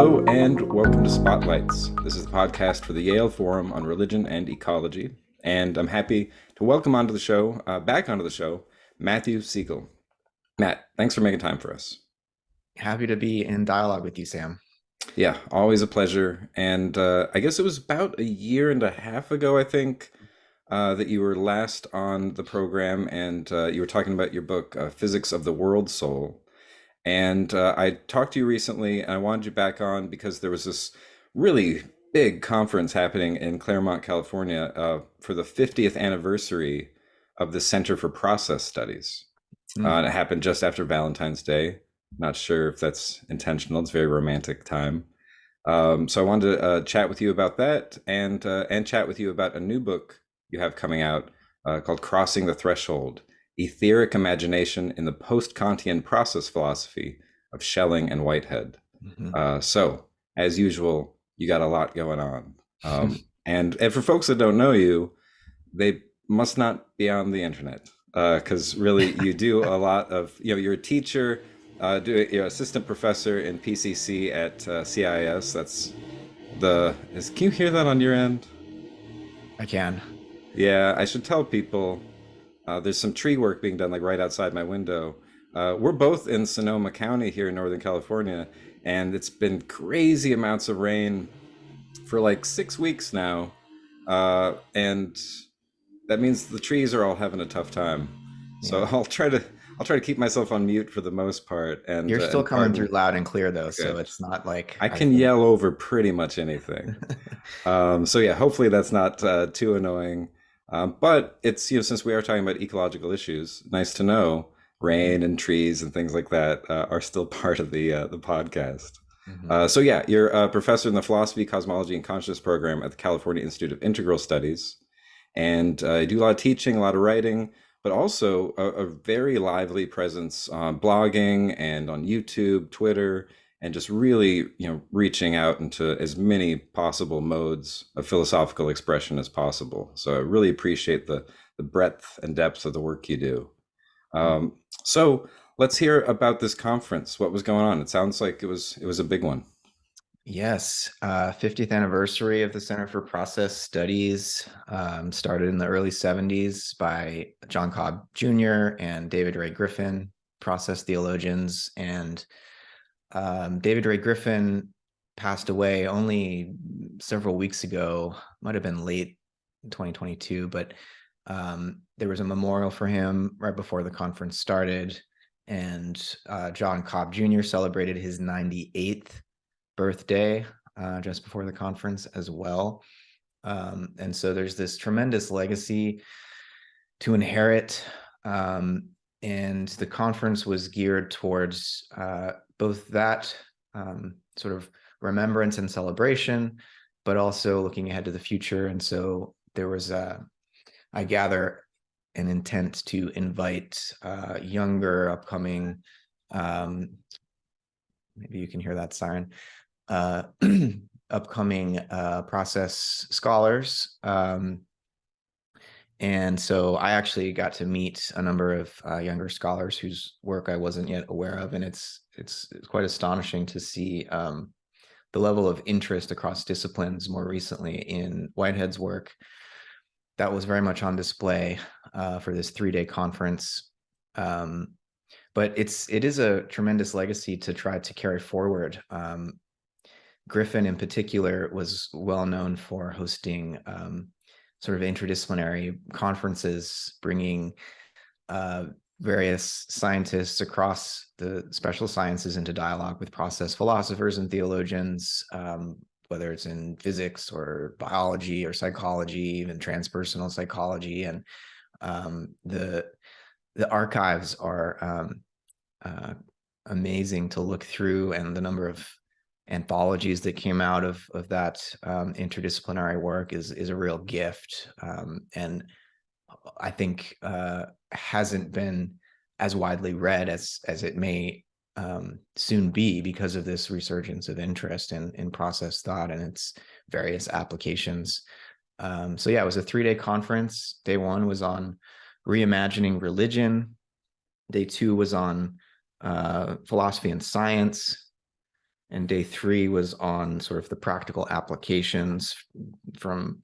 Hello and welcome to Spotlights. This is the podcast for the Yale Forum on Religion and Ecology, and I'm happy to welcome back onto the show, Matthew Segall. Matt, thanks for making time for us. Happy to be in dialogue with you, Sam. Yeah, always a pleasure. And I guess it was about a year and a half ago, I think, that you were last on the program, and you were talking about your book, Physics of the World Soul. And I talked to you recently, and I wanted you back on because there was this really big conference happening in Claremont, California, for the 50th anniversary of the Center for Process Studies. And it happened just after Valentine's Day. Not sure if that's intentional. It's a very romantic time. So I wanted to chat with you about that, and chat with you about a new book you have coming out called Crossing the Threshold: Etheric Imagination in the Post-Kantian Process Philosophy of Schelling and Whitehead. So, as usual, you got a lot going on. And for folks that don't know you, they must not be on the internet, because really you do a lot of, you're a teacher, you're assistant professor in PCC at CIS. Can you hear that on your end? I can. Yeah, I should tell people there's some tree work being done like right outside my window. We're both in Sonoma County here in Northern California, and it's been crazy amounts of rain for like 6 weeks now. And that means the trees are all having a tough time. So Yeah. I'll try to keep myself on mute for the most part, You're still and coming through pardon. loud and clear though, so Good. it's not like I I can think. yell over pretty much anything. So yeah, hopefully that's not too annoying. But it's, since we are talking about ecological issues, nice to know rain and trees and things like that are still part of the podcast. So yeah, you're a professor in the Philosophy, Cosmology, and Consciousness program at the California Institute of Integral Studies, and you do a lot of teaching, a lot of writing, but also a very lively presence on blogging and on YouTube, Twitter, and just really, reaching out into as many possible modes of philosophical expression as possible. So I really appreciate the breadth and depth of the work you do. So let's hear about this conference. What was going on? It sounds like it was a big one. Yes, 50th anniversary of the Center for Process Studies, started in the early 70s by John Cobb Jr. and David Ray Griffin, process theologians. And David Ray Griffin passed away only several weeks ago, might have been late 2022, but there was a memorial for him right before the conference started. And John Cobb Jr. celebrated his 98th birthday just before the conference as well. And so there's this tremendous legacy to inherit. And the conference was geared towards both that sort of remembrance and celebration, but also looking ahead to the future. And so there was, I gather, an intent to invite younger, upcoming, maybe you can hear that siren, upcoming process scholars. And so I actually got to meet a number of younger scholars whose work I wasn't yet aware of, and it's quite astonishing to see the level of interest across disciplines more recently in Whitehead's work. That was very much on display for this 3-day conference. But it is a tremendous legacy to try to carry forward. Griffin in particular was well known for hosting sort of interdisciplinary conferences, bringing various scientists across the special sciences into dialogue with process philosophers and theologians, whether it's in physics or biology or psychology, even transpersonal psychology. And the archives are amazing to look through, and the number of anthologies that came out of that interdisciplinary work is a real gift, and I think hasn't been as widely read as it may soon be because of this resurgence of interest in process thought and its various applications. So yeah, it was a 3-day conference. Day 1 was on reimagining religion. Day 2 was on philosophy and science. And day 3 was on sort of the practical applications from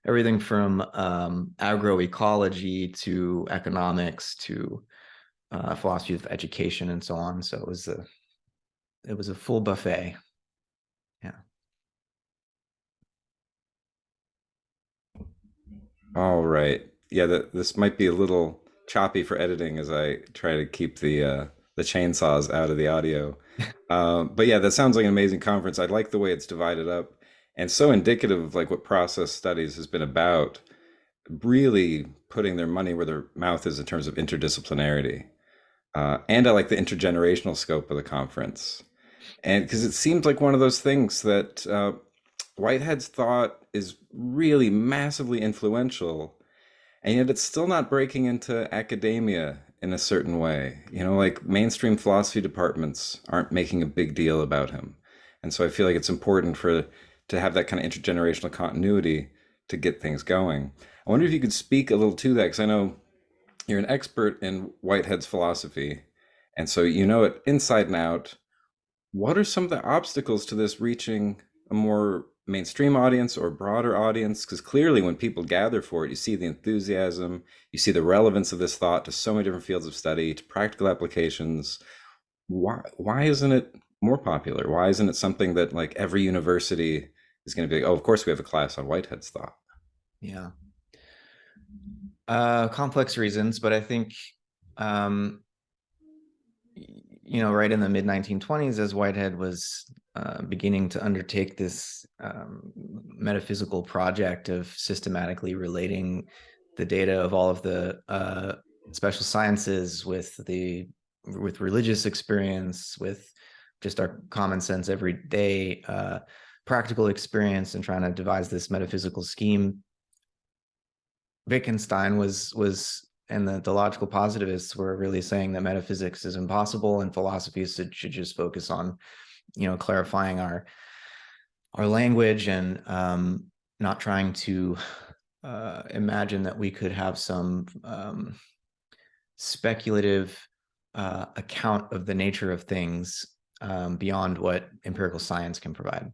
everything from agroecology to economics to philosophy of education and so on. So it was a full buffet. Yeah. All right. Yeah, this might be a little choppy for editing as I try to keep the chainsaws out of the audio. But yeah, that sounds like an amazing conference. I like the way it's divided up and so indicative of like what process studies has been about, really putting their money where their mouth is in terms of interdisciplinarity. And I like the intergenerational scope of the conference. And because it seems like one of those things that Whitehead's thought is really massively influential, and yet it's still not breaking into academia in a certain way. You know, like mainstream philosophy departments aren't making a big deal about him. And so I feel like it's important for to have that kind of intergenerational continuity to get things going. I wonder if you could speak a little to that, because I know you're an expert in Whitehead's philosophy, and so you know it inside and out. What are some of the obstacles to this reaching a more mainstream audience or broader audience? Because clearly, when people gather for it, you see the enthusiasm, you see the relevance of this thought to so many different fields of study, to practical applications. Why isn't it more popular? Why isn't it something that like every university is going to be like, oh, of course we have a class on Whitehead's thought? Yeah. Complex reasons, but I think right in the mid 1920s, as Whitehead was beginning to undertake this metaphysical project of systematically relating the data of all of the special sciences with religious experience, with just our common sense everyday practical experience, and trying to devise this metaphysical scheme. Wittgenstein was and the logical positivists were really saying that metaphysics is impossible and philosophy should just focus on, clarifying our language and not trying to imagine that we could have some speculative account of the nature of things beyond what empirical science can provide.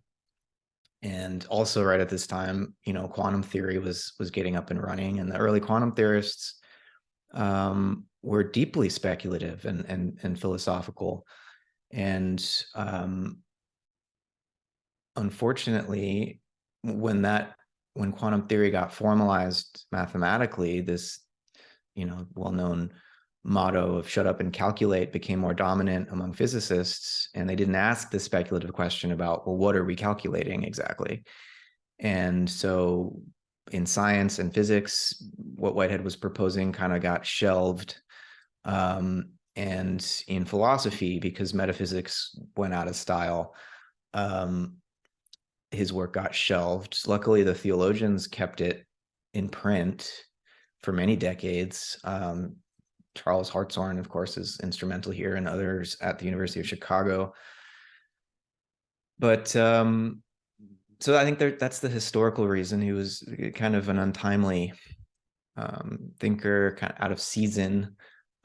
And also right at this time, quantum theory was getting up and running, and the early quantum theorists were deeply speculative and philosophical. And unfortunately, when quantum theory got formalized mathematically, this well-known motto of "shut up and calculate" became more dominant among physicists, and they didn't ask the speculative question about, well, what are we calculating exactly? And so in science and physics, what Whitehead was proposing kind of got shelved. And in philosophy, because metaphysics went out of style, his work got shelved. Luckily, the theologians kept it in print for many decades. Charles Hartshorne, of course, is instrumental here, and others at the University of Chicago. But so I think that's the historical reason. He was kind of an untimely thinker, kind of out of season.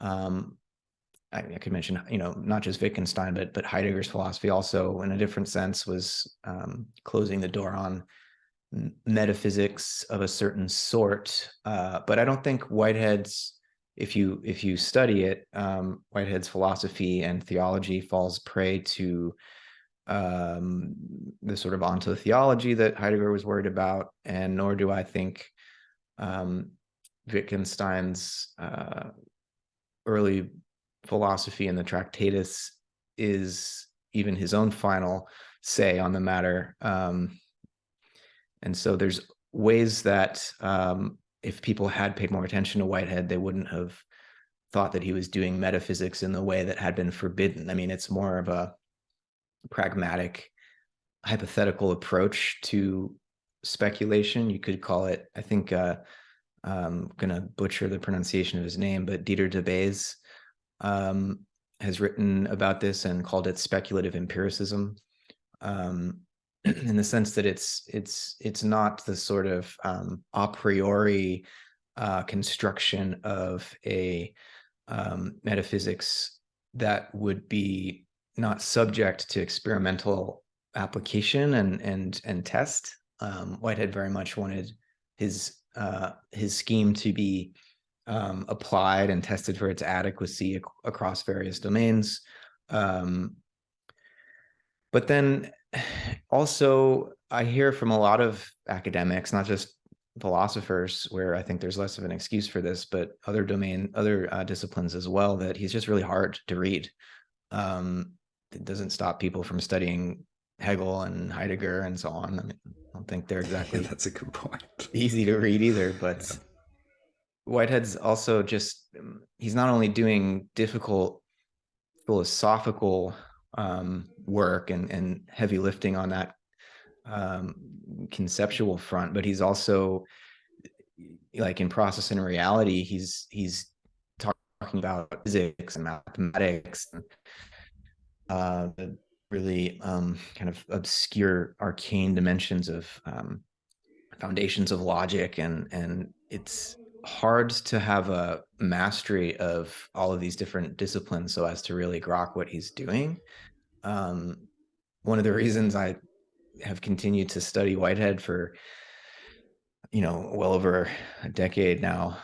I could mention, not just Wittgenstein, but Heidegger's philosophy also, in a different sense, was closing the door on metaphysics of a certain sort. But I don't think Whitehead's, if you study it, Whitehead's philosophy and theology falls prey to the sort of ontotheology that Heidegger was worried about, and nor do I think Wittgenstein's early philosophy in the Tractatus is even his own final say on the matter. And so there's ways that if people had paid more attention to Whitehead, they wouldn't have thought that he was doing metaphysics in the way that had been forbidden. I mean, it's more of a pragmatic, hypothetical approach to speculation. You could call it, I think, I'm going to butcher the pronunciation of his name, but Dieter de Bays has written about this and called it speculative empiricism, in the sense that it's not the sort of a priori construction of a metaphysics that would be not subject to experimental application and test. Whitehead very much wanted his scheme to be applied and tested for its adequacy across various domains. But then also, I hear from a lot of academics, not just philosophers, where I think there's less of an excuse for this, but other disciplines as well, that he's just really hard to read. It doesn't stop people from studying Hegel and Heidegger and so on. I mean, I don't think they're Yeah, exactly that's a good point. easy to read either, but Yeah. Whitehead's also just, he's not only doing difficult philosophical work and heavy lifting on that conceptual front, but he's also, like, in Process and Reality, he's talking about physics and mathematics, and the really kind of obscure, arcane dimensions of foundations of logic, and it's hard to have a mastery of all of these different disciplines so as to really grok what he's doing. One of the reasons I have continued to study Whitehead for, well over a decade now,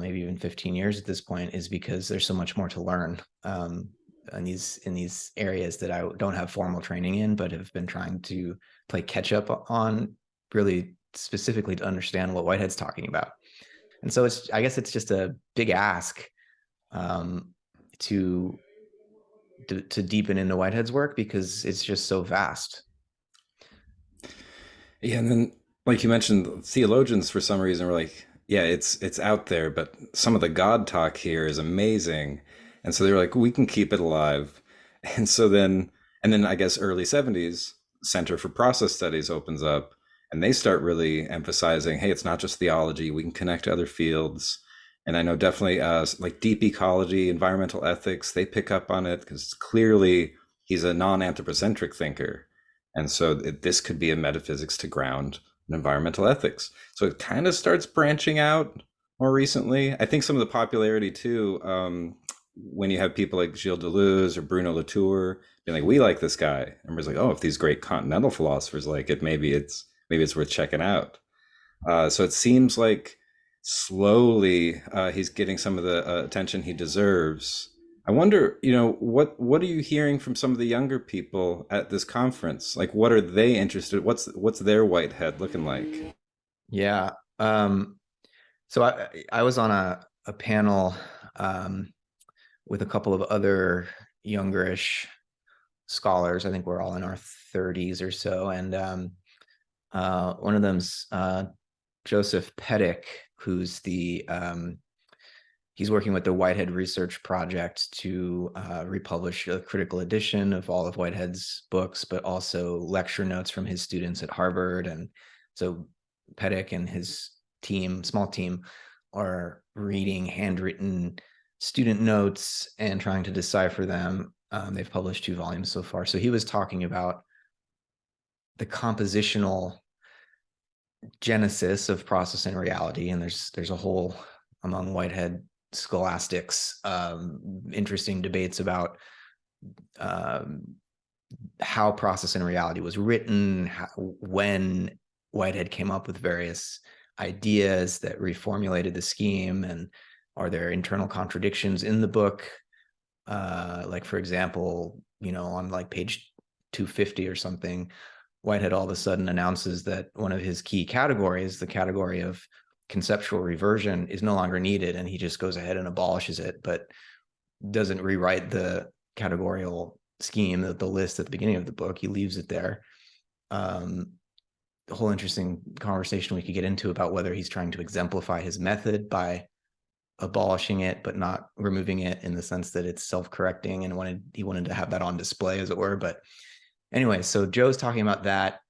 maybe even 15 years at this point, is because there's so much more to learn in these areas that I don't have formal training in, but have been trying to play catch up on, really specifically to understand what Whitehead's talking about. And so I guess it's just a big ask um, to deepen into Whitehead's work, because it's just so vast. Yeah, and then like you mentioned, theologians for some reason were like, yeah, it's out there, but some of the God talk here is amazing. And so they were like, we can keep it alive. And so then and then I guess early 70s, Center for Process Studies opens up and they start really emphasizing, hey, it's not just theology, we can connect to other fields. And I know definitely like deep ecology, environmental ethics, they pick up on it because clearly he's a non-anthropocentric thinker. And so this could be a metaphysics to ground an environmental ethics. So it kind of starts branching out more recently. I think some of the popularity too, when you have people like Gilles Deleuze or Bruno Latour being like, "We like this guy," and we're like, "Oh, if these great continental philosophers like it, maybe it's worth checking out." So it seems like slowly he's getting some of the attention he deserves. I wonder, what are you hearing from some of the younger people at this conference? Like, what are they interested? What's their Whitehead looking like? Yeah. So I was on a panel with a couple of other youngerish scholars. I think we're all in our 30s or so. And one of them's Joseph Pettick, who's he's working with the Whitehead Research Project to republish a critical edition of all of Whitehead's books, but also lecture notes from his students at Harvard. And so Pettick and his small team, are reading handwritten student notes and trying to decipher them. They've published 2 volumes so far. So he was talking about the compositional genesis of process and reality, and there's a whole, among Whitehead scholastics, interesting debates about how process and reality was written, when Whitehead came up with various ideas that reformulated the scheme, and are there internal contradictions in the book? Like, for example, on like page 250 or something, Whitehead all of a sudden announces that one of his key categories, the category of conceptual reversion, is no longer needed, and he just goes ahead and abolishes it, but doesn't rewrite the categorical scheme, the list at the beginning of the book. He leaves it there. The whole interesting conversation we could get into about whether he's trying to exemplify his method by abolishing it but not removing it, in the sense that it's self-correcting, and he wanted to have that on display, as it were. But anyway, so Joe's talking about that,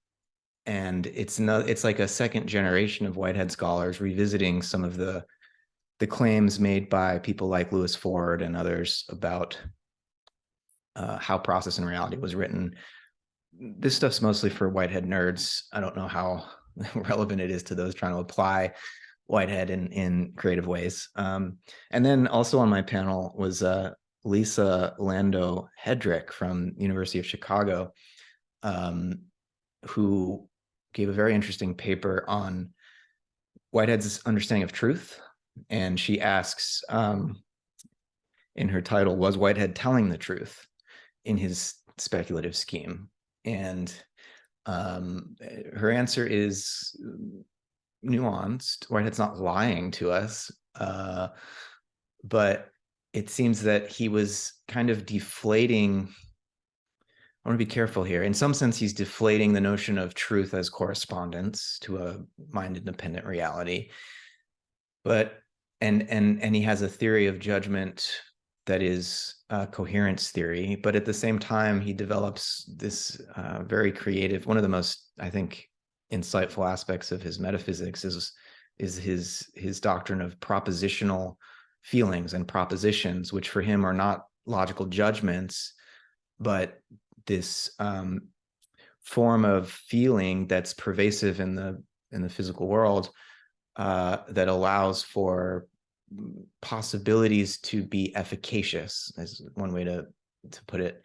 and it's like a second generation of Whitehead scholars revisiting some of the claims made by people like Lewis Ford and others about how process and reality was written. This stuff's mostly for Whitehead nerds. I don't know how relevant it is to those trying to apply Whitehead in creative ways. And then also on my panel was Lisa Lando Hedrick from University of Chicago, who gave a very interesting paper on Whitehead's understanding of truth. And she asks, in her title, was Whitehead telling the truth in his speculative scheme? And her answer is nuanced. Whitehead's not lying to us, but it seems that he was kind of deflating. I want to be careful here. In some sense, he's deflating the notion of truth as correspondence to a mind-independent reality. But and he has a theory of judgment that is coherence theory. But at the same time, he develops this very creative. One of the most, I think, insightful aspects of his metaphysics is his doctrine of propositional feelings and propositions, which for him are not logical judgments, but this form of feeling that's pervasive in the physical world, that allows for possibilities to be efficacious, is one way to put it.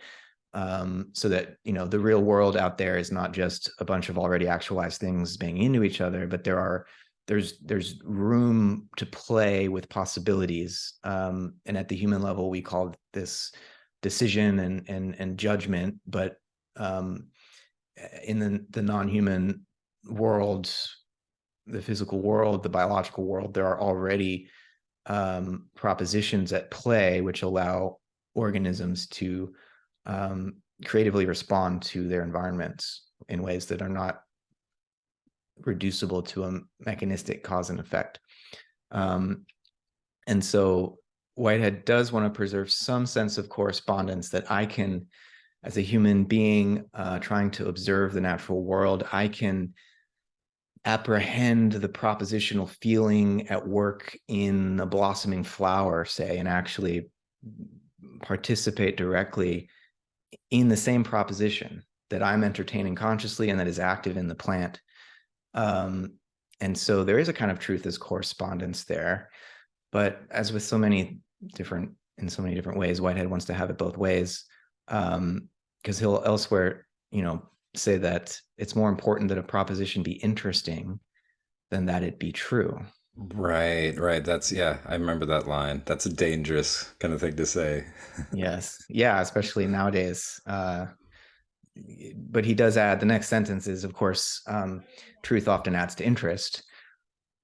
So that, the real world out there is not just a bunch of already actualized things banging into each other, but there's room to play with possibilities. And at the human level, we call this decision and judgment, but in the non-human world, the physical world, the biological world, there are already propositions at play which allow organisms to creatively respond to their environments in ways that are not reducible to a mechanistic cause and effect. And so Whitehead does want to preserve some sense of correspondence that I can, as a human being trying to observe the natural world, I can apprehend the propositional feeling at work in a blossoming flower, say, and actually participate directly in the same proposition that I'm entertaining consciously and that is active in the plant. And so there is a kind of truth as correspondence there. But as with in so many different ways, Whitehead wants to have it both ways, because he'll elsewhere, say that it's more important that a proposition be interesting than that it be true. Right, right. Yeah, I remember that line. That's a dangerous kind of thing to say. Yes. Yeah, especially nowadays. But he does add, the next sentence is, of course, truth often adds to interest,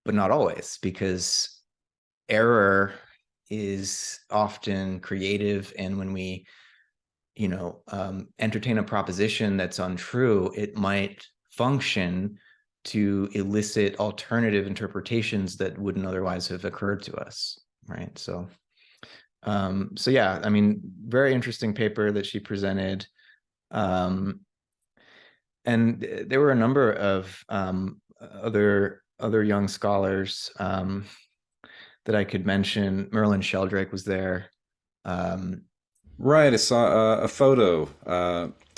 but not always, because error is often creative. And when we, entertain a proposition that's untrue, it might function to elicit alternative interpretations that wouldn't otherwise have occurred to us, right? So yeah, I mean, very interesting paper that she presented. And there were a number of other young scholars that I could mention. Merlin Sheldrake was there. Right, I saw a photo.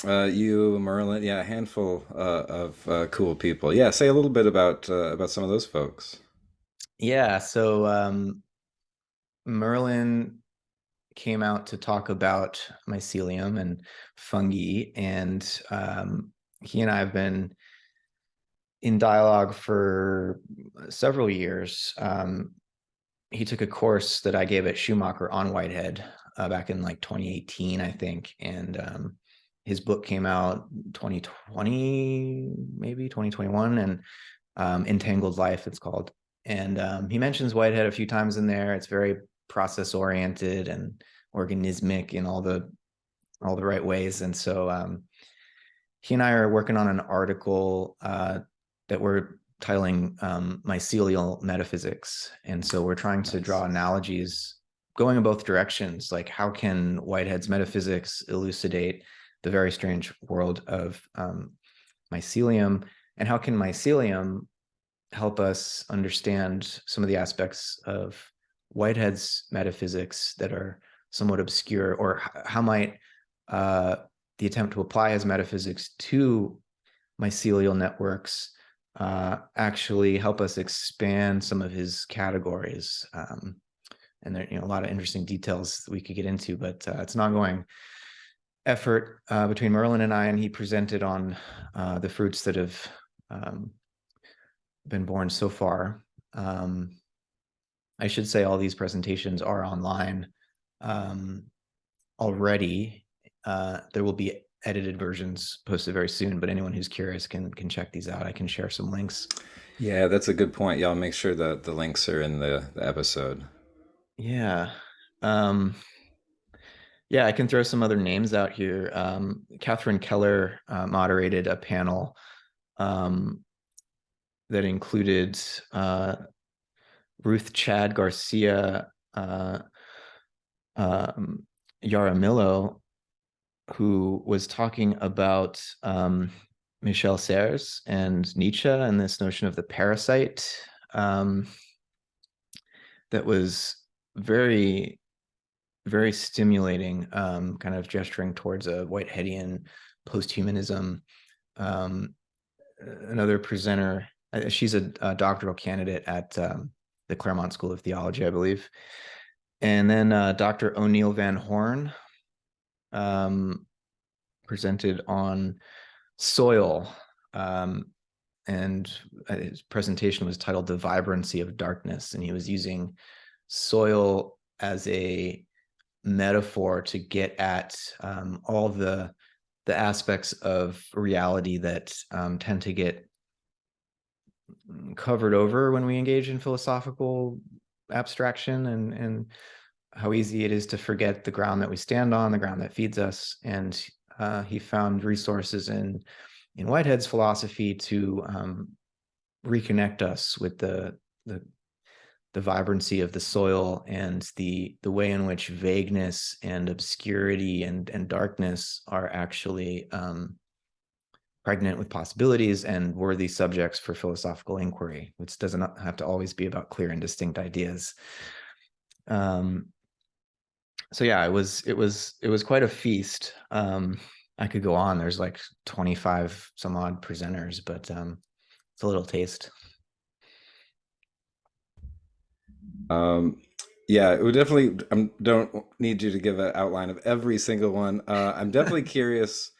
You, Merlin, yeah, a handful of cool people. Yeah, say a little bit about some of those folks. Yeah, so Merlin came out to talk about mycelium and fungi, and he and I have been in dialogue for several years. He took a course that I gave at Schumacher on Whitehead back in like 2018, I think, and his book came out 2020, maybe 2021, and Entangled Life, it's called. And he mentions Whitehead a few times in there. It's very process oriented and organismic in all the right ways. And so he and I are working on an article that we're titling mycelial metaphysics. And so we're trying to draw Nice. analogies going in both directions. Like, how can Whitehead's metaphysics elucidate the very strange world of mycelium? And how can mycelium help us understand some of the aspects of Whitehead's metaphysics that are somewhat obscure? Or how might the attempt to apply his metaphysics to mycelial networks actually help us expand some of his categories? and there, a lot of interesting details that we could get into, but it's an ongoing effort between Merlin and I, and he presented on the fruits that have been born so far. I should say all these presentations are online already. There will be edited versions posted very soon, but anyone who's curious can check these out. I can share some links. Yeah, that's a good point. Yeah, I'll make sure that the links are in the episode. Yeah. Um, yeah, I can throw some other names out here. Catherine Keller moderated a panel that included Ruth Chad Garcia, Yaramillo, who was talking about Michel Serres and Nietzsche and this notion of the parasite that was very, very stimulating, kind of gesturing towards a Whiteheadian post-humanism. Another presenter, she's a doctoral candidate at the Claremont School of Theology, I believe. And then Dr. O'Neill Van Horn presented on soil, and his presentation was titled "The Vibrancy of Darkness," and he was using soil as a metaphor to get at all the aspects of reality that tend to get covered over when we engage in philosophical abstraction, and how easy it is to forget the ground that we stand on, the ground that feeds us. And he found resources in Whitehead's philosophy to reconnect us with the vibrancy of the soil and the way in which vagueness and obscurity and darkness are actually pregnant with possibilities and worthy subjects for philosophical inquiry, which doesn't have to always be about clear and distinct ideas. So yeah, it was quite a feast. I could go on. There's like 25 some odd presenters, but it's a little taste. Yeah, it would definitely. I don't need you to give an outline of every single one. I'm definitely curious.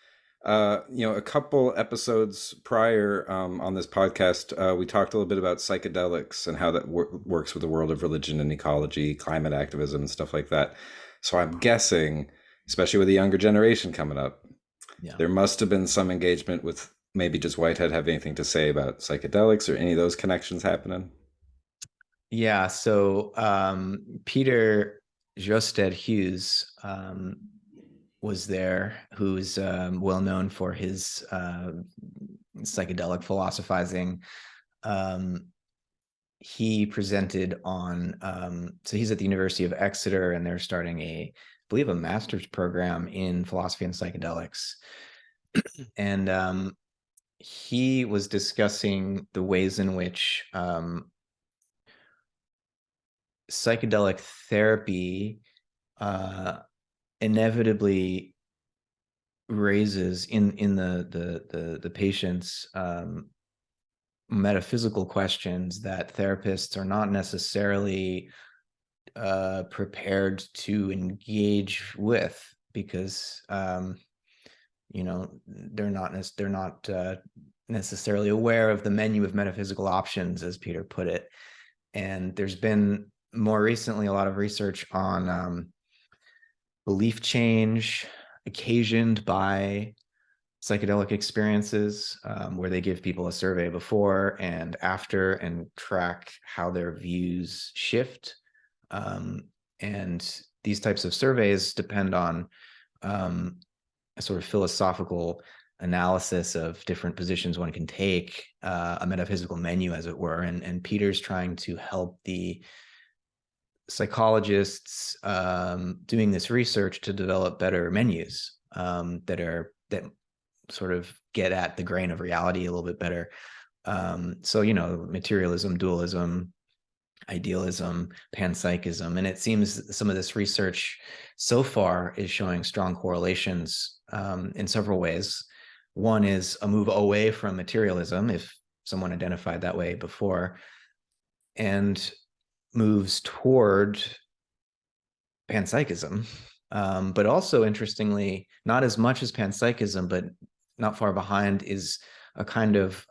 A couple episodes prior on this podcast, we talked a little bit about psychedelics and how that works with the world of religion and ecology, climate activism, and stuff like that. So I'm guessing, especially with the younger generation coming up, Yeah. there must have been some engagement with maybe just Whitehead have anything to say about psychedelics or any of those connections happening. Yeah. So Peter Josted Hughes was there, who's well known for his psychedelic philosophizing. He presented on, so he's at the University of Exeter, and they're starting I believe, a master's program in philosophy and psychedelics. And he was discussing the ways in which psychedelic therapy inevitably raises in the patient's metaphysical questions that therapists are not necessarily prepared to engage with, because they're not necessarily aware of the menu of metaphysical options, as Peter put it. And there's been more recently a lot of research on belief change occasioned by psychedelic experiences, where they give people a survey before and after and track how their views shift. And these types of surveys depend on a sort of philosophical analysis of different positions one can take, a metaphysical menu, as it were. And Peter's trying to help the psychologists doing this research to develop better menus that sort of get at the grain of reality a little bit better. So materialism, dualism, idealism, panpsychism, and it seems some of this research so far is showing strong correlations in several ways. One is a move away from materialism, if someone identified that way before, and moves toward panpsychism, but also interestingly, not as much as panpsychism, but not far behind is a kind of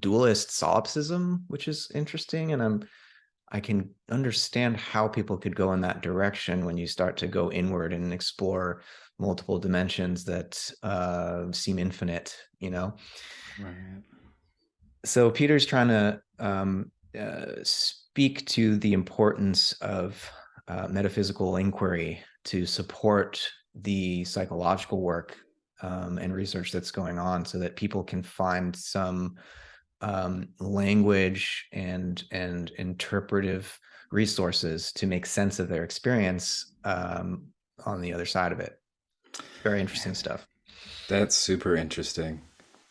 dualist solipsism, which is interesting. And I can understand how people could go in that direction when you start to go inward and explore multiple dimensions that seem infinite, you know? Right. So Peter's trying to speak to the importance of metaphysical inquiry to support the psychological work and research that's going on, so that people can find some language and interpretive resources to make sense of their experience on the other side of it. Very interesting Man, stuff. that's super interesting.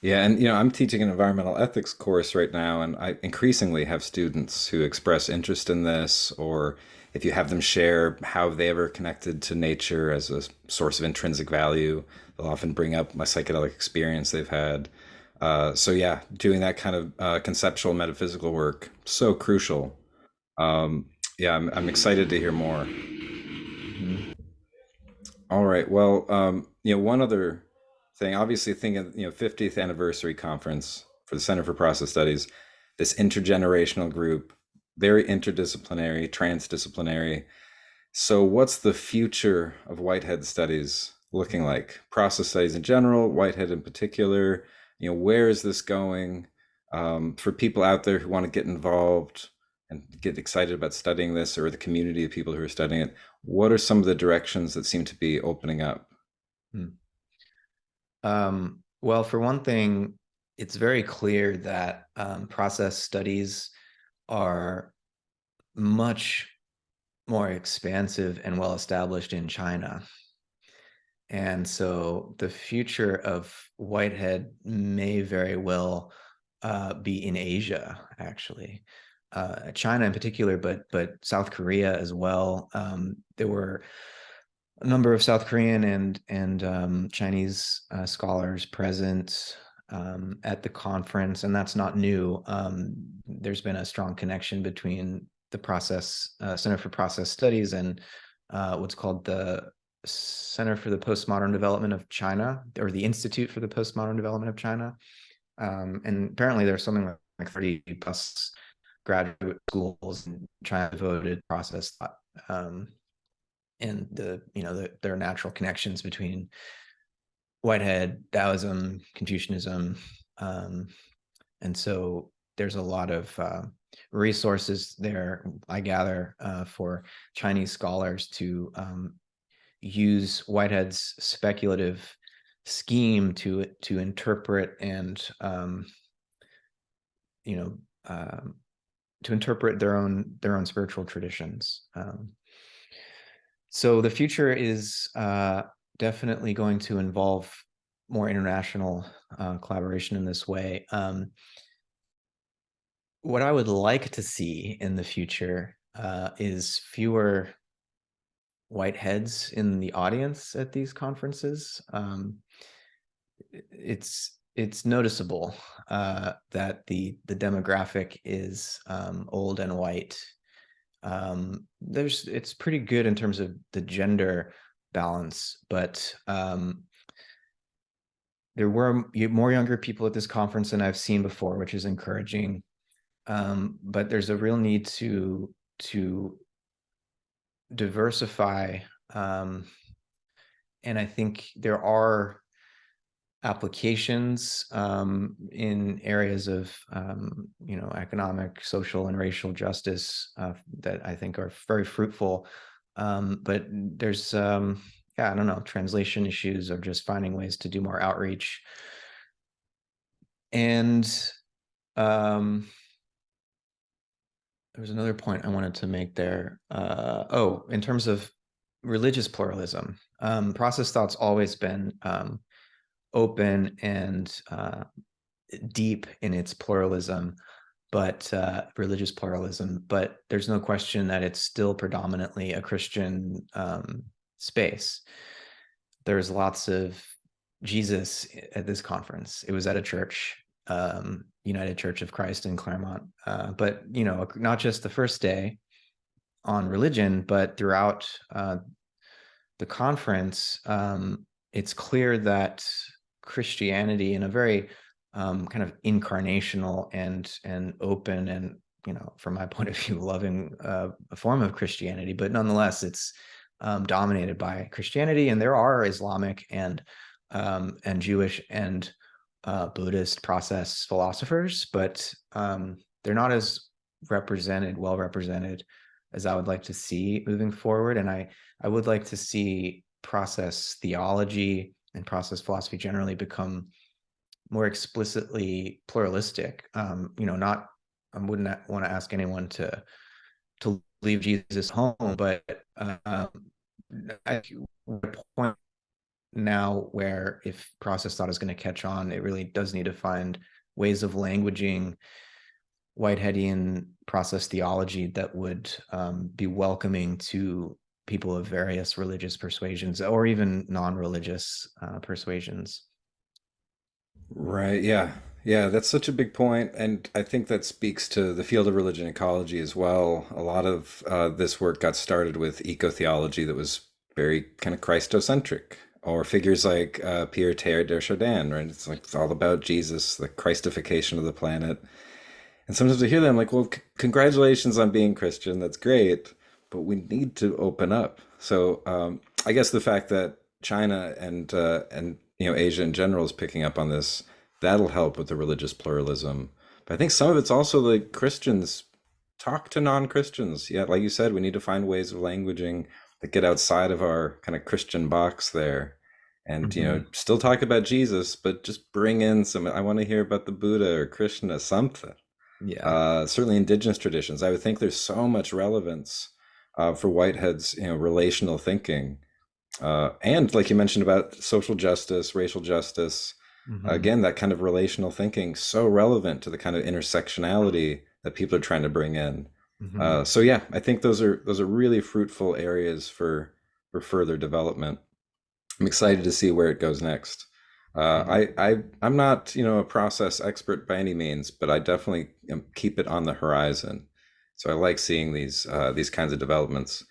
Yeah, and I'm teaching an environmental ethics course right now, and I increasingly have students who express interest in this, or if you have them share how they ever connected to nature as a source of intrinsic value, they'll often bring up my psychedelic experience they've had. So yeah, doing that kind of conceptual metaphysical work, so crucial. Yeah, I'm excited to hear more. Mhm. All right. Well, one other thing, obviously thinking, 50th anniversary conference for the Center for Process Studies, this intergenerational group, very interdisciplinary, transdisciplinary. So what's the future of Whitehead studies looking like? Process studies in general, Whitehead in particular, where is this going? For people out there who want to get involved and get excited about studying this, or the community of people who are studying it, what are some of the directions that seem to be opening up? Hmm. Well, for one thing, it's very clear that process studies are much more expansive and well established in China. And so the future of Whitehead may very well be in Asia, actually. China in particular, but South Korea as well. There were a number of South Korean and Chinese scholars present at the conference, and that's not new. There's been a strong connection between the Center for Process Studies and what's called the Center for the Postmodern Development of China, or the Institute for the Postmodern Development of China. And apparently there's something like 30 plus graduate schools in China devoted to process thought. And there are natural connections between Whitehead, Taoism, Confucianism, and so there's a lot of resources there, I gather, for Chinese scholars to use Whitehead's speculative scheme to interpret and you know to interpret their own spiritual traditions. So the future is definitely going to involve more international collaboration in this way. What I would like to see in the future is fewer Whiteheads in the audience at these conferences. It's noticeable that the demographic is old and white. It's pretty good in terms of the gender balance, but there were more younger people at this conference than I've seen before, which is encouraging. But there's a real need to diversify, and I think there are applications in areas of economic, social, and racial justice that I think are very fruitful. But there's I don't know, translation issues or just finding ways to do more outreach. And there was another point I wanted to make there. In terms of religious pluralism, process thought's always been open and deep in its pluralism, but religious pluralism. But there's no question that it's still predominantly a Christian space. There's lots of Jesus at this conference. It was at a church, United Church of Christ in Claremont. But not just the first day. on religion, but throughout the conference, it's clear that Christianity, in a very kind of incarnational and open and, from my point of view, loving a form of Christianity, but nonetheless, it's dominated by Christianity, and there are Islamic and Jewish and Buddhist process philosophers, but they're not as well represented as I would like to see moving forward. And I would like to see process theology and process philosophy generally become more explicitly pluralistic. Not I wouldn't want to ask anyone to leave Jesus home, but at a point now where if process thought is going to catch on, it really does need to find ways of languaging Whiteheadian process theology that would be welcoming to people of various religious persuasions or even non-religious persuasions. Right. Yeah. Yeah. That's such a big point. And I think that speaks to the field of religion ecology as well. A lot of this work got started with eco-theology that was very kind of Christocentric, or figures like Pierre Teilhard de Chardin, right? It's all about Jesus, the Christification of the planet. And sometimes I hear that, I'm like, well, congratulations on being Christian. That's great. But we need to open up. So I guess the fact that China and Asia in general is picking up on this, that'll help with the religious pluralism. But I think some of it's also like Christians talk to non-Christians. Yeah, like you said, we need to find ways of languaging that get outside of our kind of Christian box there. And Mm-hmm. still talk about Jesus, but just bring in some. I want to hear about the Buddha or Krishna, something. Yeah. Certainly indigenous traditions. I would think there's so much relevance for Whitehead's relational thinking, and like you mentioned about social justice, racial justice. Mm-hmm. Again, that kind of relational thinking so relevant to the kind of intersectionality that people are trying to bring in. Mm-hmm. So yeah, I think those are really fruitful areas for further development. I'm excited to see where it goes next. Yeah. I'm not a process expert by any means, but I definitely keep it on the horizon. So I like seeing these kinds of developments,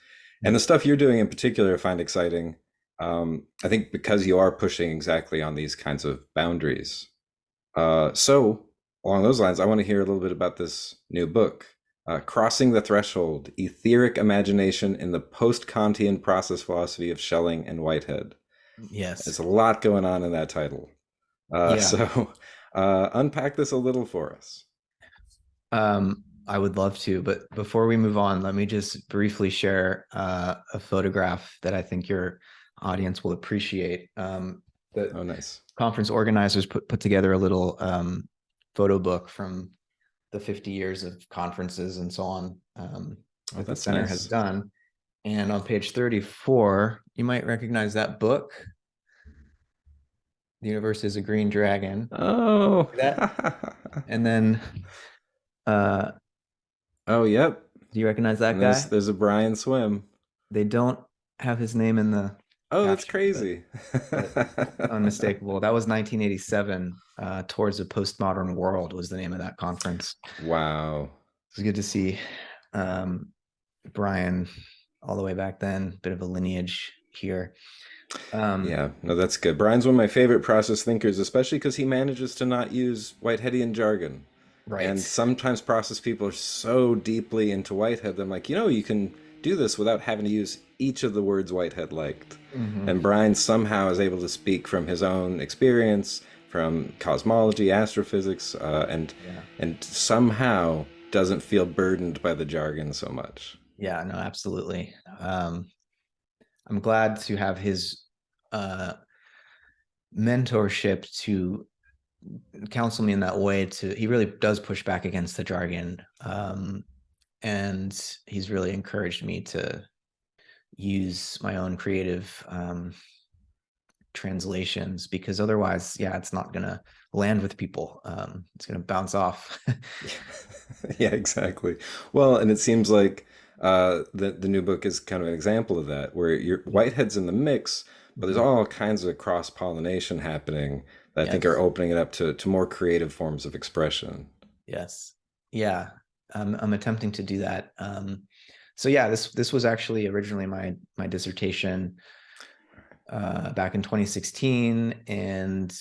and the Yeah. stuff you're doing in particular I find exciting. I think because you are pushing exactly on these kinds of boundaries. So along those lines, I want to hear a little bit about this new book, "Crossing the Threshold: Etheric Imagination in the Post-Kantian Process Philosophy of Schelling and Whitehead." Yes. There's a lot going on in that title. Yeah. So unpack this a little for us. I would love to, but before we move on, let me just briefly share a photograph that I think your audience will appreciate. The Oh, nice. conference organizers put together a little photo book from the 50 years of conferences and so on Oh, that the that's center has nice. done. And on page 34, you might recognize that book. The universe is a green dragon. Oh. See that? And then, uh, Oh, yep. do you recognize that And there's guy? there's a Brian Swim. They don't have his name in the Oh, that's caption, but crazy. unmistakable. That was 1987. Towards a Postmodern World was the name of that conference. Wow. It was good to see um, Brian all the way back then. Bit of a lineage here. Um, Yeah, no, that's good. Brian's one of my favorite process thinkers, especially because he manages to not use Whiteheadian jargon. And right. sometimes process people are so deeply into Whitehead, I'm like, you can do this without having to use each of the words Whitehead liked. Mm-hmm. And Brian somehow is able to speak from his own experience, from cosmology, astrophysics, Yeah. and somehow doesn't feel burdened by the jargon so much. Yeah. No, absolutely. I'm glad to have his uh, mentorship to counsel me in that way. He really does push back against the jargon, and he's really encouraged me to use my own creative translations, because otherwise, yeah, it's not gonna land with people. It's gonna bounce off. Yeah, exactly. Well, and it seems like the new book is kind of an example of that, where your Whitehead's in the mix, but there's Mhm. all kinds of cross pollination happening that I think are Yes. opening it up to more creative forms of expression. Yes. Yeah. I'm attempting to do that. So yeah, this was actually originally my dissertation back in 2016, and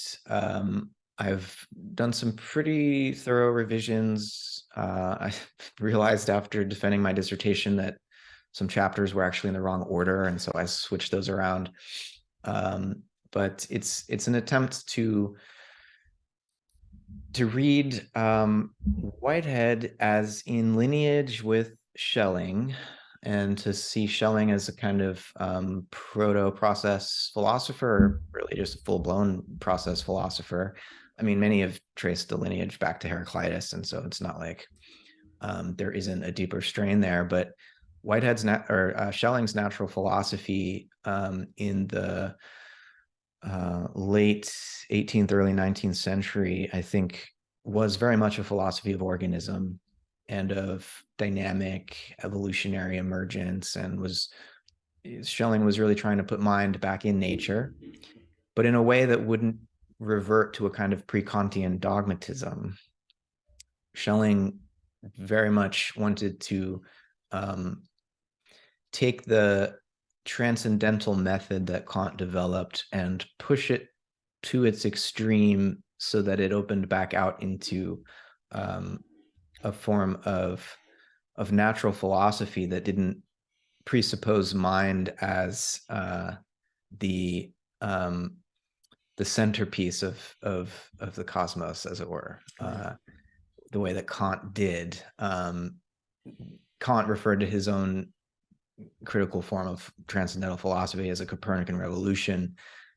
I've done some pretty thorough revisions. I realized after defending my dissertation that some chapters were actually in the wrong order, and so I switched those around. Um, but it's an attempt to read Whitehead as in lineage with Schelling, and to see Schelling as a kind of proto-process philosopher, really just a full-blown process philosopher. I mean, many have traced the lineage back to Heraclitus, and so it's not like there isn't a deeper strain there. But Schelling's natural philosophy in the late 18th, early 19th century, I think, was very much a philosophy of organism and of dynamic evolutionary emergence, and Schelling was really trying to put mind back in nature, but in a way that wouldn't revert to a kind of pre-Kantian dogmatism. Schelling very much wanted to um, take the transcendental method that Kant developed and push it to its extreme so that it opened back out into a form of natural philosophy that didn't presuppose mind as the um, the centerpiece of the cosmos, as it were, the way that Kant did. Kant referred to his own critical form of transcendental philosophy as a Copernican revolution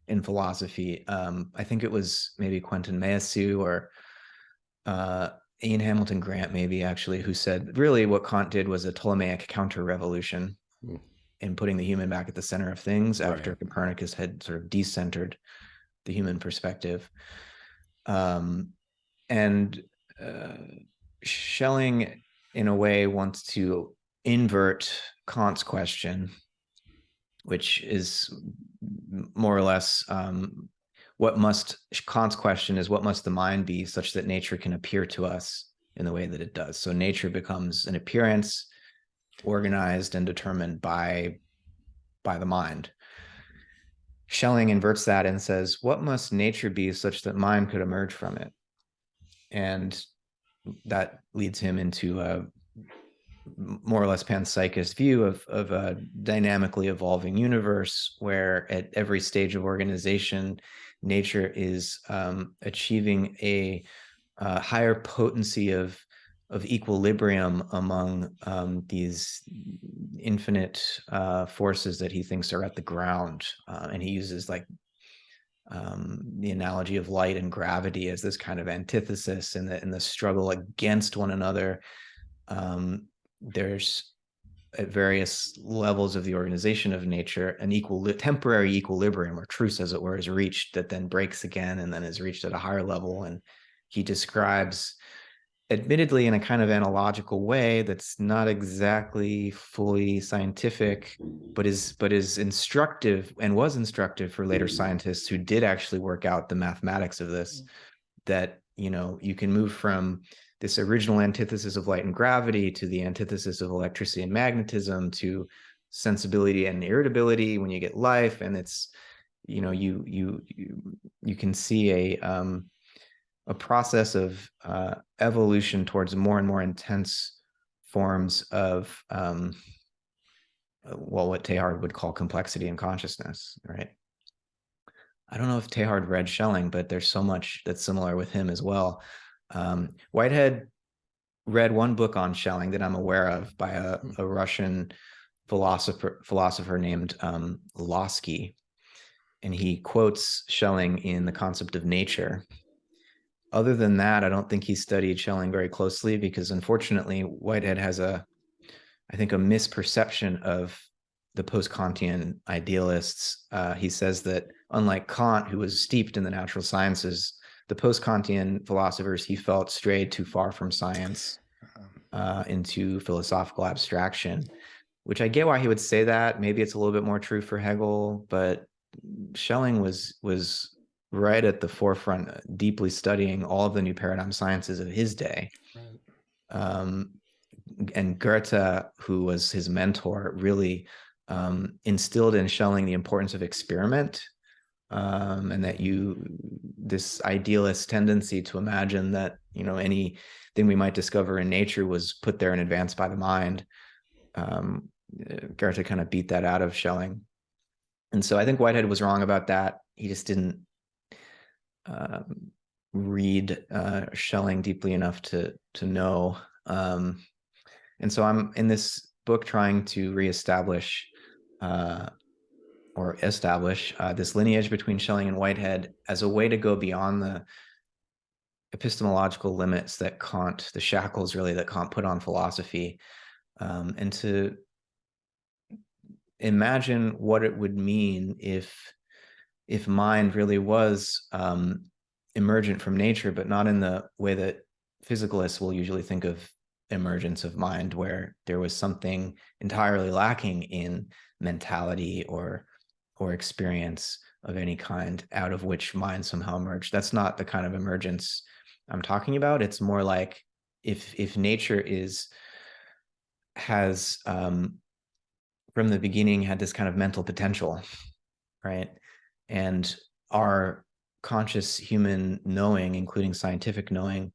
in philosophy. I think it was maybe Quentin Meillassoux or Ian Hamilton Grant, maybe actually, who said really what Kant did was a Ptolemaic counter-revolution in putting the human back at the center of things after Right. Copernicus had sort of decentered the human perspective. And Schelling, in a way, wants to invert Kant's question, which is more or less Kant's question is, what must the mind be such that nature can appear to us in the way that it does? So nature becomes an appearance organized and determined by the mind. Schelling inverts that and says, what must nature be such that mind could emerge from it? And that leads him into a more or less panpsychist view of a dynamically evolving universe where at every stage of organization, nature is achieving a higher potency of equilibrium among these infinite forces that he thinks are at the ground. And he uses like the analogy of light and gravity as this kind of antithesis in the struggle against one another. There's at various levels of the organization of nature an temporary equilibrium or truce, as it were, is reached that then breaks again and then is reached at a higher level. And he describes, admittedly in a kind of analogical way that's not exactly fully scientific, but is instructive and was instructive for later scientists who did actually work out the mathematics of this, that you can move from this original antithesis of light and gravity to the antithesis of electricity and magnetism to sensibility and irritability when you get life. And it's you can see a process of evolution towards more and more intense forms of what Teilhard would call complexity and consciousness, right? I don't know if Teilhard read Schelling, but there's so much that's similar with him as well. Whitehead read one book on Schelling that I'm aware of by a Russian philosopher named Losky, and he quotes Schelling in The Concept of Nature. Other than that, I don't think he studied Schelling very closely, because unfortunately Whitehead has I think a misperception of the post-Kantian idealists. He says that unlike Kant, who was steeped in the natural sciences, the post-Kantian philosophers he felt strayed too far from science into philosophical abstraction, which I get why he would say that. Maybe it's a little bit more true for Hegel, but Schelling was right at the forefront, deeply studying all of the new paradigm sciences of his day. Right. and Goethe, who was his mentor, really instilled in Schelling the importance of experiment, and that this idealist tendency to imagine that anything we might discover in nature was put there in advance by the mind. Goethe kind of beat that out of Schelling, and so I think Whitehead was wrong about that. He just didn't read Schelling deeply enough to know. And so I'm in this book trying to reestablish or establish this lineage between Schelling and Whitehead as a way to go beyond the epistemological limits that Kant, the shackles really that Kant put on philosophy, and to imagine what it would mean if mind really was emergent from nature, but not in the way that physicalists will usually think of emergence of mind, where there was something entirely lacking in mentality or experience of any kind out of which mind somehow emerged. That's not the kind of emergence I'm talking about. It's more like if nature has from the beginning had this kind of mental potential, right? And our conscious human knowing, including scientific knowing,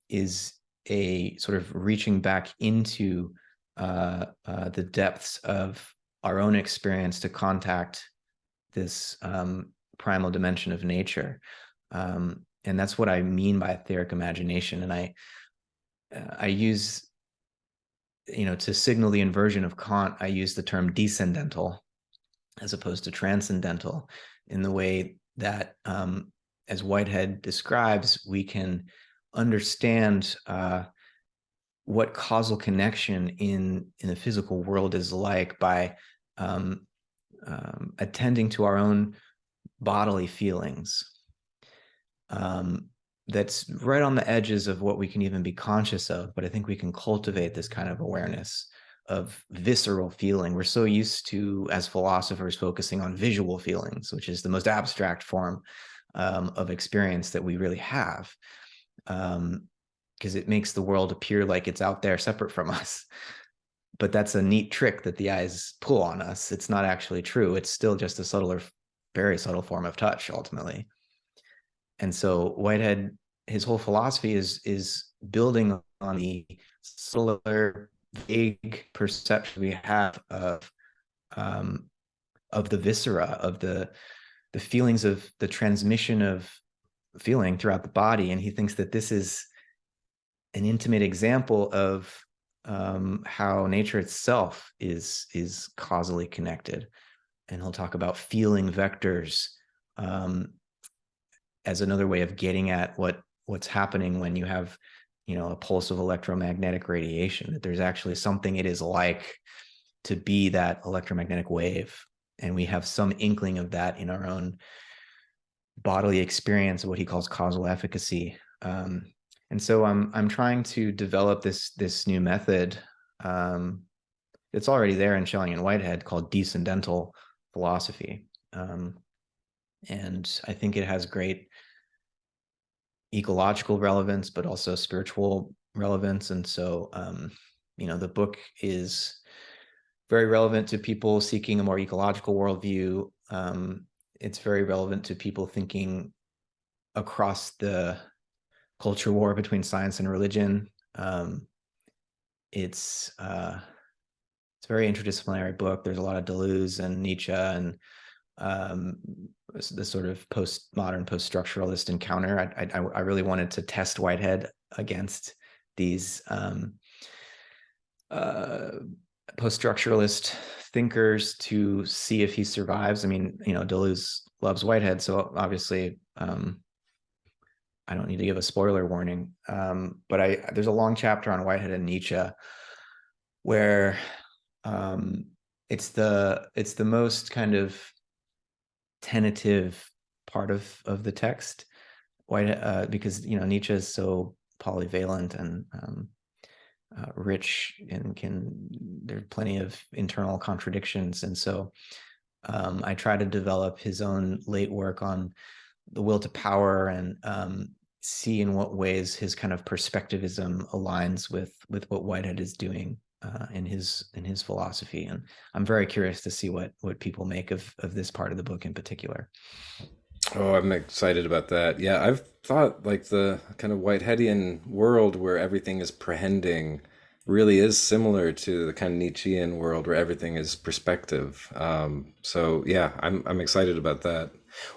is a sort of reaching back into the depths of our own experience to contact this primal dimension of nature. And that's what I mean by etheric imagination. And I use, to signal the inversion of Kant, I use the term descendental as opposed to transcendental, in the way that, as Whitehead describes, we can understand what causal connection in the physical world is like by attending to our own bodily feelings. That's right on the edges of what we can even be conscious of, but I think we can cultivate this kind of awareness of visceral feeling. We're so used to, as philosophers, focusing on visual feelings, which is the most abstract form of experience that we really have, because it makes the world appear like it's out there separate from us. But that's a neat trick that the eyes pull on us. It's not actually true. It's still just a subtler, very subtle form of touch, ultimately. And so Whitehead, his whole philosophy is building on the subtler, vague perception we have of the viscera, of the feelings, of the transmission of feeling throughout the body. And he thinks that this is an intimate example of how nature itself is causally connected. And he'll talk about feeling vectors as another way of getting at what's happening when you have a pulse of electromagnetic radiation, that there's actually something it is like to be that electromagnetic wave. And we have some inkling of that in our own bodily experience of what he calls causal efficacy. And so I'm trying to develop this new method. It's already there in Schelling and Whitehead, called descendental philosophy. And I think it has great ecological relevance, but also spiritual relevance. And so, the book is very relevant to people seeking a more ecological worldview. It's very relevant to people thinking across the culture war between science and religion. It's a very interdisciplinary book. There's a lot of Deleuze and Nietzsche and the sort of postmodern, post-structuralist encounter. I really wanted to test Whitehead against these post-structuralist thinkers to see if he survives. I mean, Deleuze loves Whitehead, so obviously I don't need to give a spoiler warning. But there's a long chapter on Whitehead and Nietzsche where it's the most kind of tentative part of the text, because Nietzsche is so polyvalent and rich, and there's plenty of internal contradictions. And so I try to develop his own late work on the will to power and see in what ways his kind of perspectivism aligns with what Whitehead is doing in his philosophy. And I'm very curious to see what people make of this part of the book in particular. Oh, I'm excited about that. Yeah, I've thought like the kind of Whiteheadian world where everything is prehending really is similar to the kind of Nietzschean world where everything is perspective. So yeah, I'm excited about that.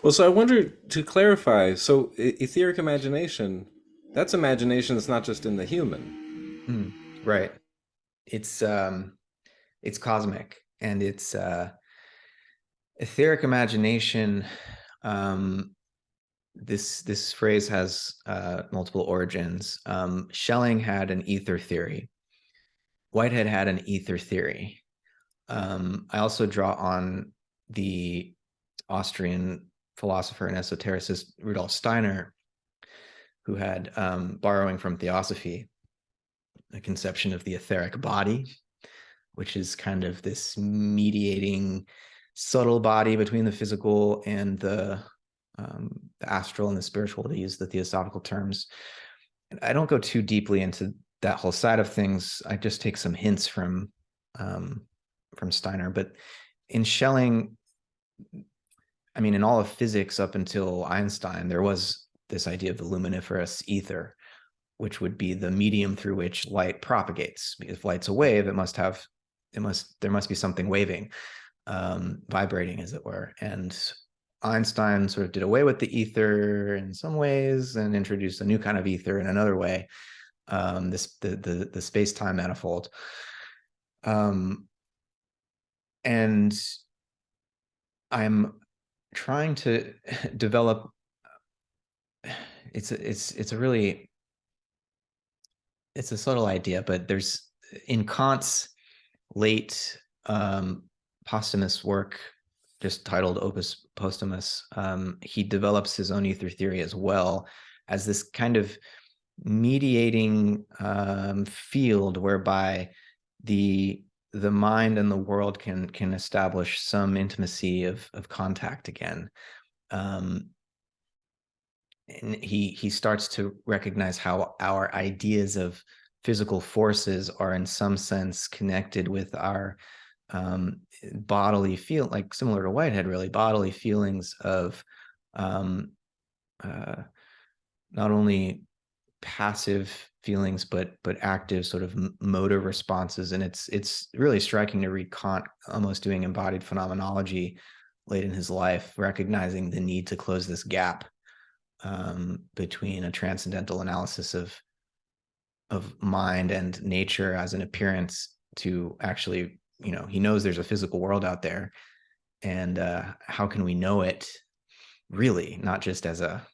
Well, so I wonder to clarify, so etheric imagination, that's imagination that's not just in the human. Mm, right. It's it's cosmic, and it's etheric imagination. Um, this phrase has multiple origins. Schelling had an ether theory. Whitehead had an ether theory. I also draw on the Austrian philosopher and esotericist Rudolf Steiner, who had, borrowing from theosophy, a conception of the etheric body, which is kind of this mediating subtle body between the physical and the astral and the spiritual, to use the theosophical terms. And I don't go too deeply into that whole side of things. I just take some hints um, from Steiner. But in Schelling, I mean, in all of physics up until Einstein, there was this idea of the luminiferous ether, which would be the medium through which light propagates. If light's a wave, there must be something waving, vibrating, as it were. And Einstein sort of did away with the ether in some ways and introduced a new kind of ether in another way, the space-time manifold. And I'm trying to develop. It's a really, it's a subtle idea, but there's, in Kant's late posthumous work, just titled Opus Posthumus, he develops his own ether theory as well, as this kind of mediating field whereby the mind and the world can establish some intimacy of contact again. And he starts to recognize how our ideas of physical forces are in some sense connected with our bodily feel, like similar to Whitehead, really, bodily feelings of um, not only passive feelings but active sort of motor responses. And it's really striking to read Kant almost doing embodied phenomenology late in his life, recognizing the need to close this gap between a transcendental analysis of mind and nature as an appearance to actually, he knows there's a physical world out there, and how can we know it really, not just as a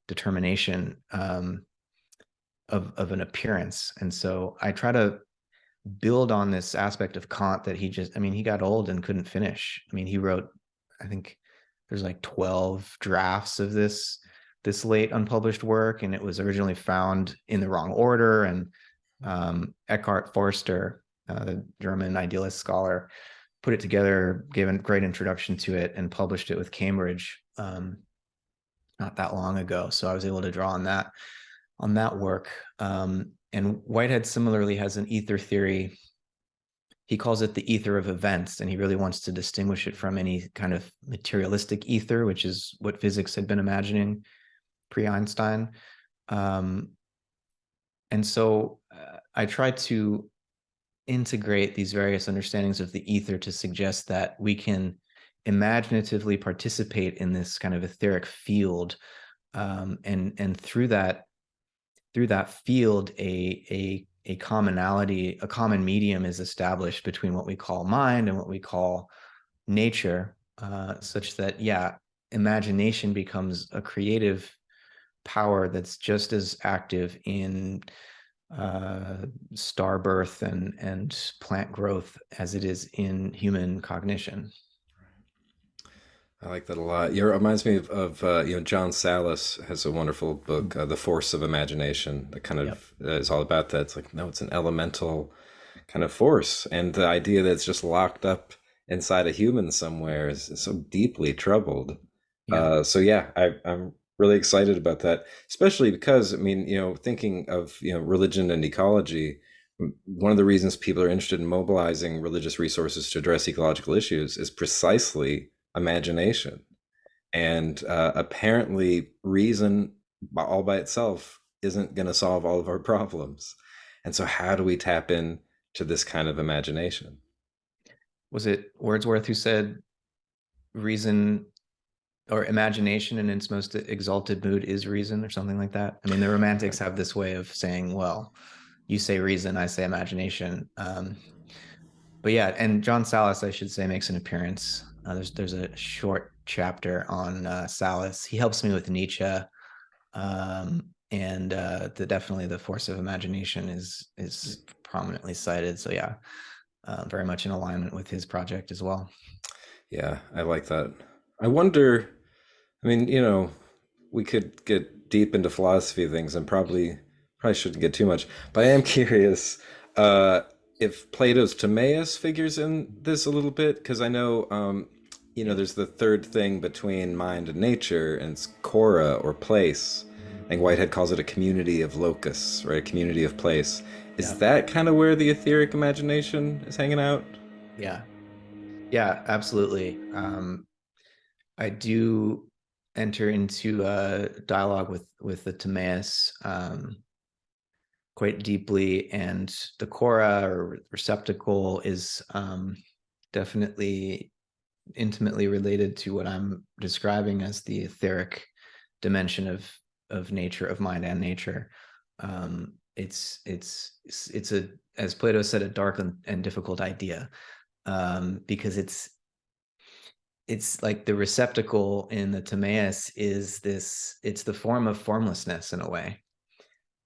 determination of an appearance. And so I try to build on this aspect of Kant that he got old and couldn't finish. I mean, he wrote, I think there's like 12 drafts of this late unpublished work, and it was originally found in the wrong order. And Eckhart Forster, the German idealist scholar, put it together, gave a great introduction to it, and published it with Cambridge not that long ago. So I was able to draw on that work. And Whitehead similarly has an ether theory. He calls it the ether of events, and he really wants to distinguish it from any kind of materialistic ether, which is what physics had been imagining pre-Einstein. And so I try to integrate these various understandings of the ether to suggest that we can imaginatively participate in this kind of etheric field, and through that field, a commonality, a common medium is established between what we call mind and what we call nature, such that, yeah, imagination becomes a creative power that's just as active in star birth and plant growth as it is in human cognition. I like that a lot. Yeah, it reminds me of John Sallis has a wonderful book, The Force of Imagination, that kind Yep. of is all about that. It's like, no, it's an elemental kind of force. And the idea that it's just locked up inside a human somewhere is so deeply troubled. Yeah. So yeah, I'm really excited about that, especially because, I mean, thinking of, religion and ecology, one of the reasons people are interested in mobilizing religious resources to address ecological issues is precisely imagination. And apparently, reason all by itself isn't going to solve all of our problems. And so, how do we tap in to this kind of imagination? Was it Wordsworth who said reason or imagination in its most exalted mood is reason, or something like that? I mean, the romantics have this way of saying, well, you say reason, I say imagination. But yeah, and John Sallis, I should say, makes an appearance. There's a short chapter on Sallis. He helps me with Nietzsche, and definitely the force of imagination is prominently cited. So yeah, very much in alignment with his project as well. Yeah, I like that. I wonder, I mean, we could get deep into philosophy things and probably shouldn't get too much, but I am curious uh, if Plato's Timaeus figures in this a little bit, because I know, Yeah, there's the third thing between mind and nature, and it's chora or place. I think Whitehead calls it a community of locus, right? A community of place. yeah, Is that kind of where the etheric imagination is hanging out? yeah, yeah, absolutely. I do enter into a dialogue with the Timaeus quite deeply, and the chora or receptacle is definitely intimately related to what I'm describing as the etheric dimension of nature, of mind and nature. It's a, as Plato said, a dark and difficult idea, because it's like the receptacle in the Timaeus is this, it's the form of formlessness in a way.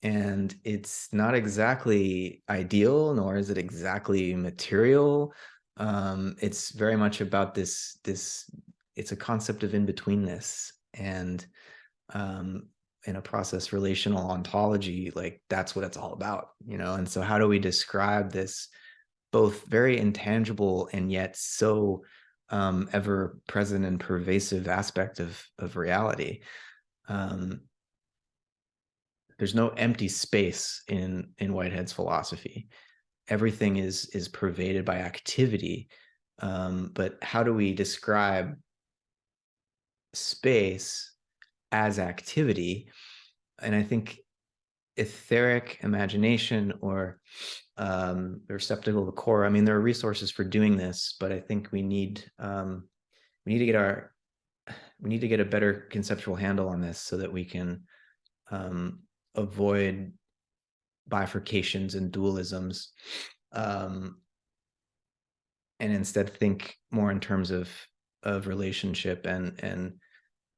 And it's not exactly ideal, nor is it exactly material. It's very much about this, it's a concept of in-betweenness. And in a process relational ontology, like that's what it's all about, And so how do we describe this both very intangible and yet so ever present and pervasive aspect of reality? Um, there's no empty space in Whitehead's philosophy. Everything is pervaded by activity. But how do we describe space as activity? And I think etheric imagination or the receptacle, the core. I mean, there are resources for doing this, but I think we need to get our we need to get a better conceptual handle on this so that we can um, avoid bifurcations and dualisms, um, and instead think more in terms of relationship and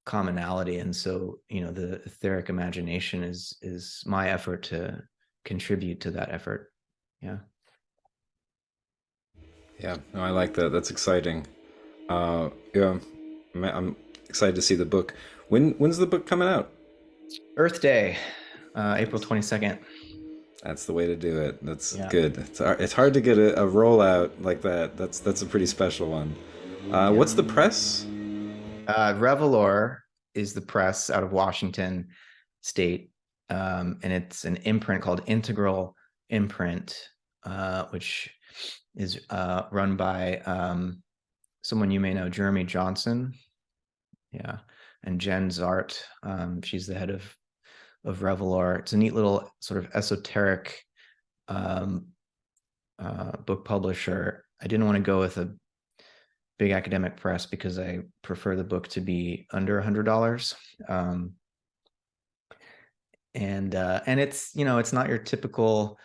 commonality. And so, the etheric imagination is my effort to contribute to that effort. Yeah. Yeah, no, I like that. That's exciting. Yeah, I'm excited to see the book. When's the book coming out? Earth Day, April Nice. 22nd. That's the way to do it. That's Yeah. good. It's hard to get a rollout like that. That's a pretty special one. Yeah. What's the press? Revelor is the press out of Washington State, and it's an imprint called Integral Imprint, which is run by someone you may know, Jeremy Johnson. Yeah, and Jen Zart. She's the head of Revelor. It's a neat little sort of esoteric um, book publisher. I didn't want to go with a big academic press because I prefer the book to be under $100. Um, and it's, it's not your typical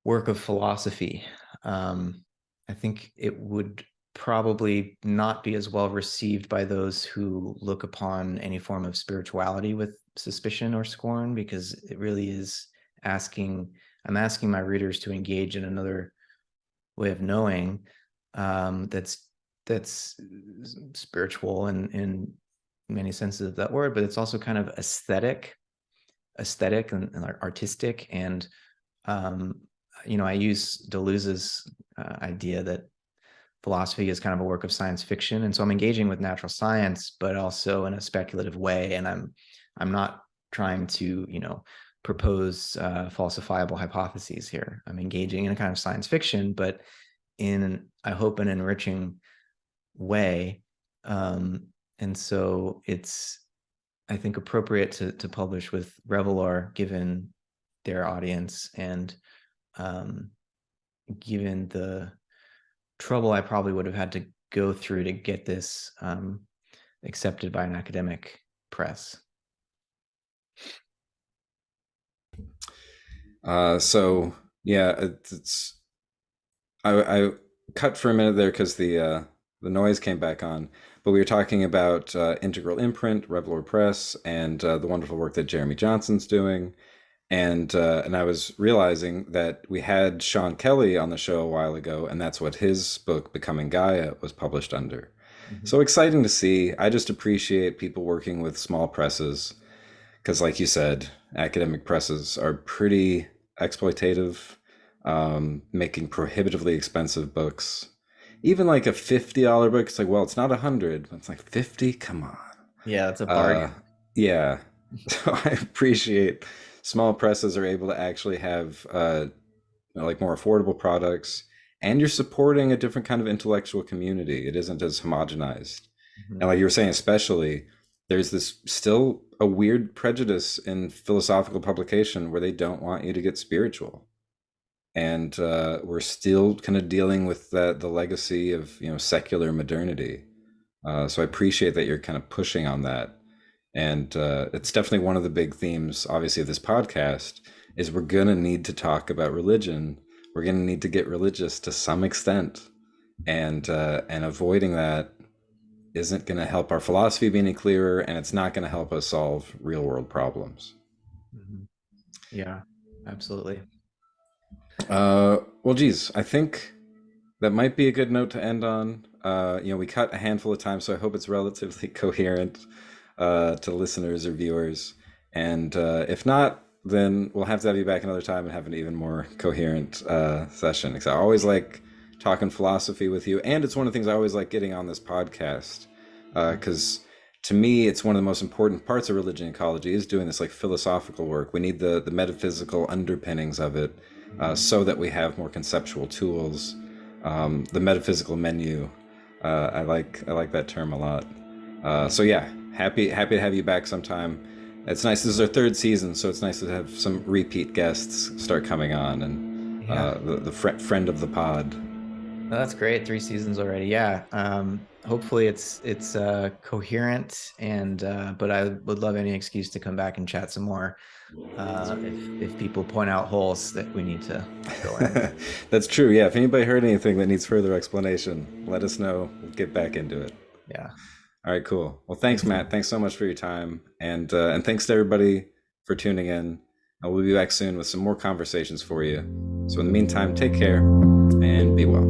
work of philosophy. I think it would probably not be as well received by those who look upon any form of spirituality with suspicion or scorn, because it really is asking, I'm asking my readers to engage in another way of knowing, that's spiritual in many senses of that word, but it's also kind of aesthetic and artistic. And I use Deleuze's idea that philosophy is kind of a work of science fiction, and so I'm engaging with natural science, but also in a speculative way. And I'm not trying to, propose falsifiable hypotheses here. I'm engaging in a kind of science fiction, but in, I hope, an enriching way. And so it's, I think, appropriate to publish with Revelor, given their audience and given the trouble I probably would have had to go through to get this accepted by an academic press. So yeah, I cut for a minute there because the noise came back on, but we were talking about Integral Imprint, Revelor Press, and the wonderful work that Jeremy Johnson's doing. And I was realizing that we had Sean Kelly on the show a while ago, and that's what his book Becoming Gaia was published under. Mm-hmm. So exciting to see. I just appreciate people working with small presses because, like you said, academic presses are pretty exploitative, making prohibitively expensive books. Even like a $50 book, it's like, well, it's not 100, but it's like 50. Come on. Yeah, it's a Uh, bargain. yeah. So I appreciate small presses are able to actually have like more affordable products, and you're supporting a different kind of intellectual community. It isn't as homogenized. Mm-hmm. And like you were saying, especially, there's this still a weird prejudice in philosophical publication where they don't want you to get spiritual. And we're still kind of dealing with the legacy of secular modernity. So I appreciate that you're kind of pushing on that. And it's definitely one of the big themes, obviously, of this podcast is we're going to need to talk about religion. We're going to need to get religious to some extent. And avoiding that isn't going to help our philosophy be any clearer, and it's not going to help us solve real world problems. Mm-hmm. Yeah, absolutely. Well, geez, I think that might be a good note to end on. We cut a handful of times, so I hope it's relatively coherent to listeners or viewers. And if not, then we'll have to have you back another time and have an even more coherent session. Because I always like talking philosophy with you, and it's one of the things I always like getting on this podcast. Because to me, it's one of the most important parts of religion ecology is doing this like philosophical work. We need the metaphysical underpinnings of it, so that we have more conceptual tools. The metaphysical menu. I like that term a lot. So yeah, happy to have you back sometime. It's nice. This is our third season, so it's nice to have some repeat guests start coming on, and Yeah. the friend of the pod. No, that's great. 3 seasons already. Yeah. Hopefully it's coherent, and but I would love any excuse to come back and chat some more. If people point out holes that we need to fill in. That's true. Yeah. If anybody heard anything that needs further explanation, let us know. We'll get back into it. Yeah. All right. Cool. Well, thanks, Thanks. Matt. Thanks so much for your time, and thanks to everybody for tuning in. We'll be back soon with some more conversations for you. So in the meantime, take care and be well.